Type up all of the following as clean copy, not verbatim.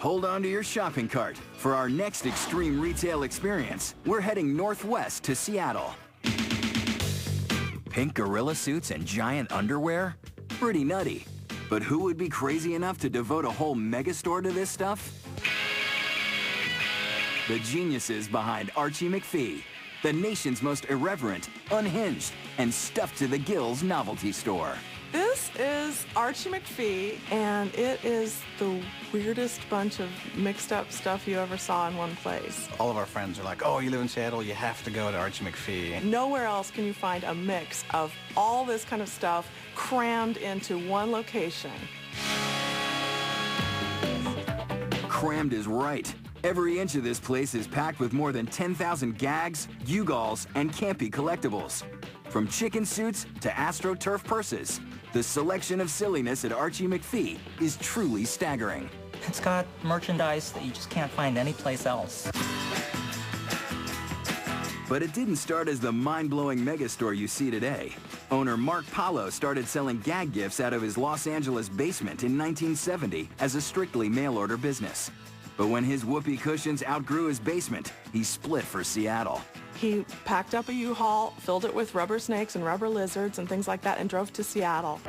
Hold on to your shopping cart. For our next extreme retail experience, we're heading northwest to Seattle. Pink gorilla suits and giant underwear? Pretty nutty. But who would be crazy enough to devote a whole megastore to this stuff? The geniuses behind Archie McPhee, the nation's most irreverent, unhinged, and stuffed to the gills novelty store. This is Archie McPhee, and it is the weirdest bunch of mixed up stuff you ever saw in one place. All of our friends are like, oh, you live in Seattle, you have to go to Archie McPhee. Nowhere else can you find a mix of all this kind of stuff crammed into one location. Crammed is right. Every inch of this place is packed with more than 10,000 gags, gewgaws, and campy collectibles. From chicken suits to AstroTurf purses, the selection of silliness at Archie McPhee is truly staggering. It's got merchandise that you just can't find anyplace else. But it didn't start as the mind-blowing megastore you see today. Owner Mark Paulo started selling gag gifts out of his Los Angeles basement in 1970 as a strictly mail-order business. But when his whoopee cushions outgrew his basement, he split for Seattle. He packed up a U-Haul, filled it with rubber snakes and rubber lizards and things like that, and drove to Seattle.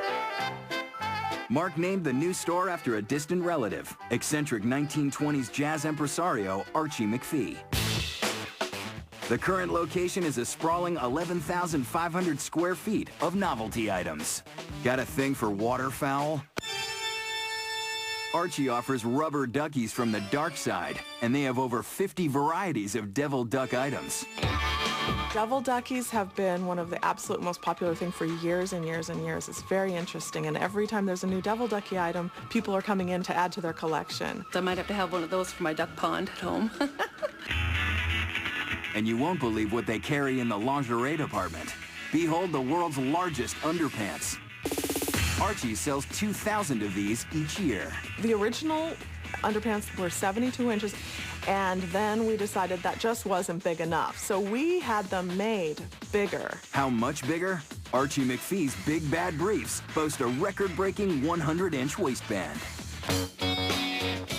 Mark named the new store after a distant relative, eccentric 1920s jazz impresario Archie McPhee. The current location is a sprawling 11,500 square feet of novelty items. Got a thing for waterfowl? Archie offers rubber duckies from the dark side, and they have over 50 varieties of devil duck items. Devil duckies have been one of the absolute most popular things for years and years and years. It's very interesting, and every time there's a new devil ducky item, people are coming in to add to their collection. I might have to have one of those for my duck pond at home. And you won't believe what they carry in the lingerie department. Behold the world's largest underpants. Archie sells 2,000 of these each year. The original underpants were 72 inches, and then we decided that just wasn't big enough. So we had them made bigger. How much bigger? Archie McPhee's Big Bad Briefs boast a record-breaking 100-inch waistband.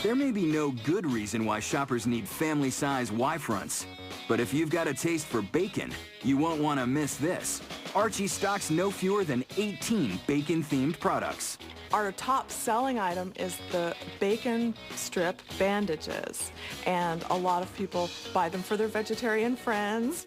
There may be no good reason why shoppers need family-size Y-fronts, but if you've got a taste for bacon, you won't want to miss this. Archie stocks no fewer than 18 bacon-themed products. Our top selling item is the bacon strip bandages, and a lot of people buy them for their vegetarian friends.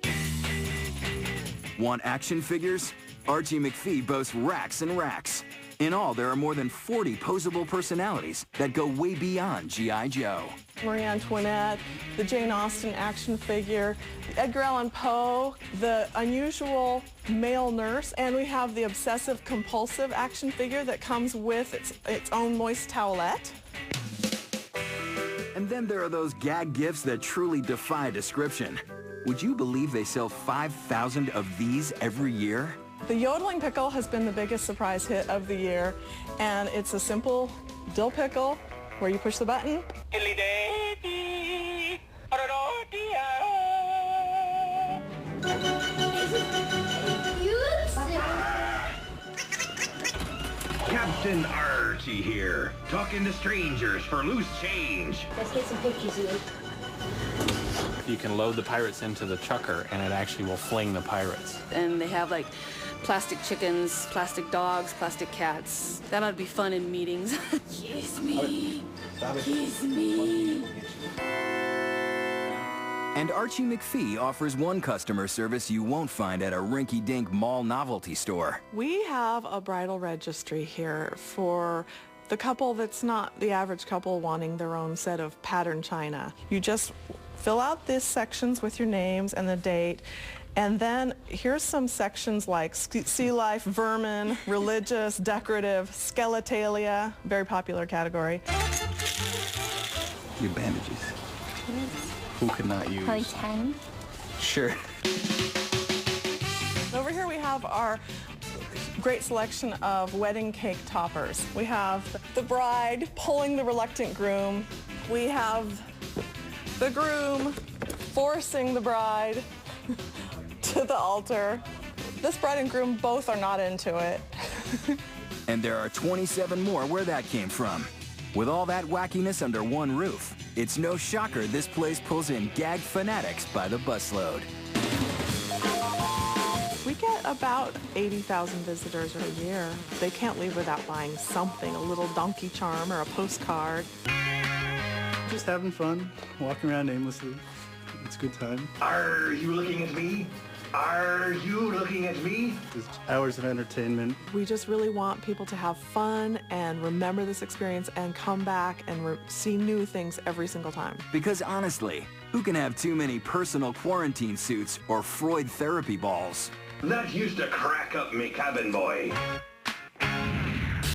Want action figures? Archie McPhee boasts racks and racks. In all, there are more than 40 posable personalities that go way beyond G.I. Joe. Marie Antoinette, the Jane Austen action figure, Edgar Allan Poe, the unusual male nurse, and we have the obsessive-compulsive action figure that comes with its own moist towelette. And then there are those gag gifts that truly defy description. Would you believe they sell 5,000 of these every year? The yodeling pickle has been the biggest surprise hit of the year, and it's a simple dill pickle where you push the button. Captain Archie here, talking to strangers for loose change. Let's get some pictures, Luke. You can load the pirates into the chucker, and it actually will fling the pirates. And they have like plastic chickens, plastic dogs, plastic cats. That ought to be fun in meetings. Kiss me. Kiss me. And Archie McPhee offers one customer service you won't find at a rinky-dink mall novelty store. We have a bridal registry here for the couple that's not the average couple wanting their own set of pattern china. You just fill out these sections with your names and the date, and then here's some sections like sea life, vermin, religious, decorative, skeletalia, very popular category. Your bandages. Who could not use? Probably 10. Sure. Over here we have our great selection of wedding cake toppers. We have the bride pulling the reluctant groom. We have the groom forcing the bride to the altar. This bride and groom both are not into it. And there are 27 more where that came from. With all that wackiness under one roof, it's no shocker this place pulls in gag fanatics by the busload. We get about 80,000 visitors a year. They can't leave without buying something, a little donkey charm or a postcard. Just having fun, walking around aimlessly. It's a good time. Are you looking at me? Are you looking at me? Just hours of entertainment. We just really want people to have fun and remember this experience and come back and see new things every single time. Because honestly, who can have too many personal quarantine suits or Freud therapy balls? That used to crack up me cabin boy.